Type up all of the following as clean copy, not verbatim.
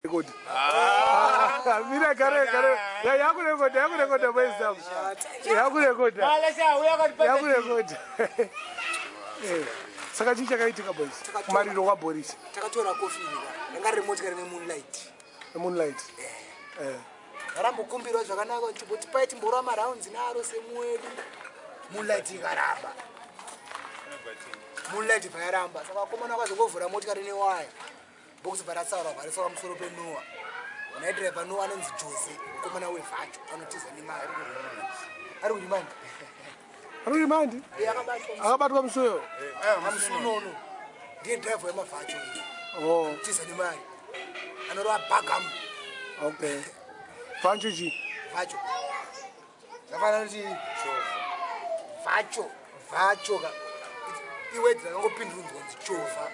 Good. Mira kare. Ya yakurekota wisdom. Yakurekota. Saka chicha kaitika boys. Mariro wa Boris. Takatora coffee nika. Nga remote kare moonlight. Moonlight. Rambo kumbirwa zvakanaka kuti paiti mbora ma rounds naro semwedu. Moonlight ikaramba. Moonlight bayaramba. Saka komana kwazongovhura motikari newaya. Box baratsaura varisoka musoro peNoah. Una driver Noah anonzi Jose, komana weVancho anotiza nemari. Ari kurimandi. Ari kurimandi? Akabatwa musoyo. Amusunono. Ndiye driver wemaVancho. Oh. Tiza nemari. Anorwa bagam. Okay. Vancho ji. Vancho. Zafana kuti Vancho ka. Iwedzera ngopindurunzwa kuti Chova.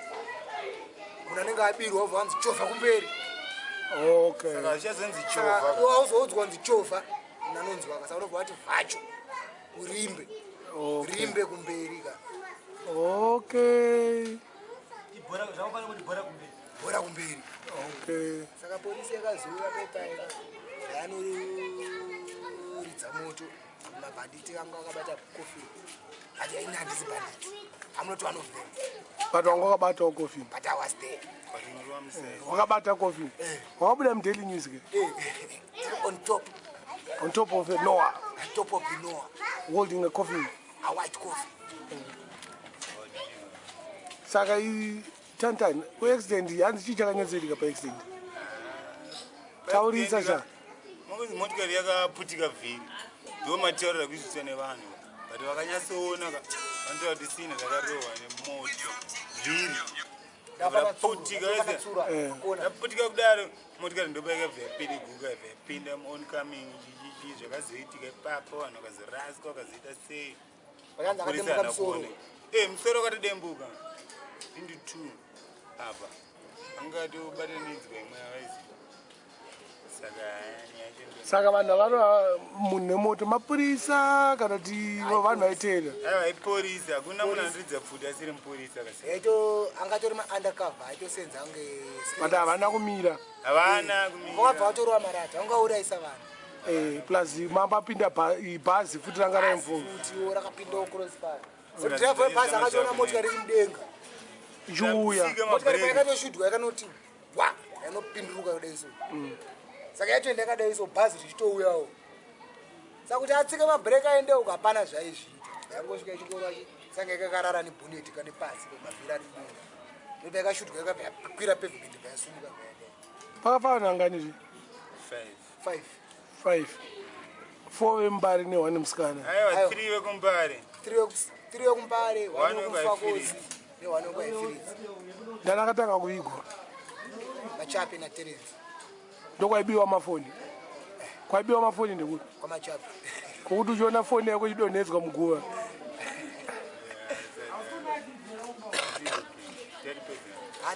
Unanenga abirwa uvanzi Chova kumberi. Okay. Saka chazenzi Chova. Wauzodzwa nzi Chova nanonzwa ka saunobva kuti Vancho urimbe. Okay. Rimbe kumberi ka. Okay. Ibhora zvakafana kuti bhora kumberi. Bhora kumberi. Okay. Saka polisi yakazouya pepaika. Yanoridza moto. Mabhanditi anga akabata kofi. Ati ina handisi bandit. I'm not one of them. But wakabata coffee. But I was there. Wakabata coffee. Wabuda mdaily news ke? On top. On top of the Noah. On top of the Noah. Holding a coffee. A white coffee. Saka TanTan, ku accident yanzi chichakanyadzirika pa accident. Taurisa cha. Mungu motikari yakaputika vhiri. Ndo mataurira kuzvitsa nevanhu. But vakanyatsoona ka vantu vati sina zvakarohwa nemoto. Vhiri. Ndakaputika wese. Ndaputika kudaro motikari ndobaika vhiri guga vhiri oncoming zvakazoitika ipapo vanhu vakazoraswa vakazoita sei. Vakanzi akadembuka musoro. Musoro wakatodembuka. Into 2 apa. Angatobataniswa imwe yavaisi. Saka vanhu varo munhu nemoto mapurisa kana kuti vanhu vaitera. Aiwa iporisa, hakuna munhu anoridza futi asiri mupurisa kasi. Yaito angatori ma-undercover, aitosenza ange... But havana kumira. Havana kumira. Vakabva vatorwa marata, vangaurayisa vanhu. Plus mapapinda bhazi futi ranga raimvura. Futiwo rakapindawo crossfire. So driver webhazi akachiona motikari iri mudenga. Ichiuya. Motikari paikatoshudhwa yakanoti wa yanopinduruka kudai so. Saka yatoenda yakadai so bhazi richitouyawo. Saka kuti atsike mabhireki aendewo hapana zvaizviita. Yangosvika ichingorwa sanga yakakarara nebhoneti kane pasi pemavhiri ari mudenga. Ndopa yakashudhwa yakabva yakwira pavement yasumuka zvaendewo. Pakafa vanhu angani? 5. 4 veMbare ne1 musikana. Aiwa 3 vekuMbare. 3 vekuMbare, 1 vekuMfakosi ne1 vekuIfiridzi. Ndani akatanga kuigwa. Machapi na Terence. Ndokwaibiwa mafoni. Kwaibiwa mafoni ndikuti. Kwa Machapi. Kokuti uchiona foni yako ichidonhedzwa muguva.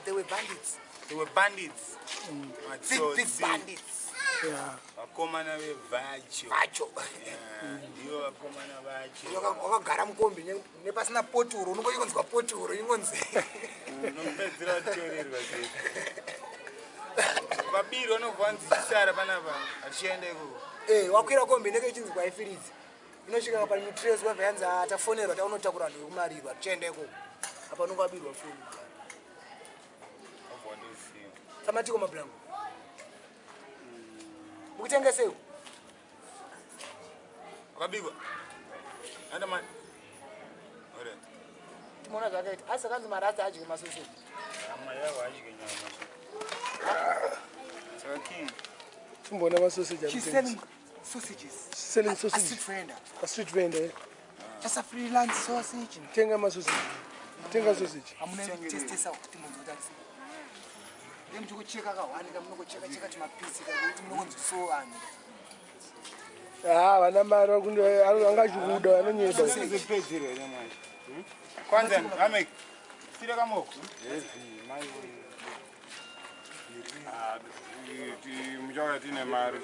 They were bandits. They were bandits. Big bandits. Yeah. Vakomana veVancho. Ndivo vakomana vacho. Wakagara mukombi nepasina poturo, unongonzwa poturo ingonzi. Unopedzera kutorerwa sei. Vabiri vanobvanzi chisara panapa achiendeko. Wakwira kombi neke ichinzi kwaIfiridzi. Inosvika pa mutrace wabva yanzi atafonerwa taunotakura vanhu vekumarirwa tichiendeko. Apa unongabirwa foni. Samatiko mablango. Ukutengesewo. Wakabigwa. Anda man. Ore. Timona zvakaita. Asi kanzi marasta adye masoseji. Ama yavo adye nyama. King. Timbona masoseji. She's selling sausages. She's selling sausages. A street vendor. A street vendor. Just a freelance sausage. Tenga masoseji. Tenga sausage. Amuna testesa kuti munzotarisa. Ndikucheka kawanika munongocheka chimapisi kuti munongonziso vanhu. Vana mari angachikuda vanonyeda. Zipedzere manje. Kwanza ame tira kamoko. Mai. Muchaka tine mari.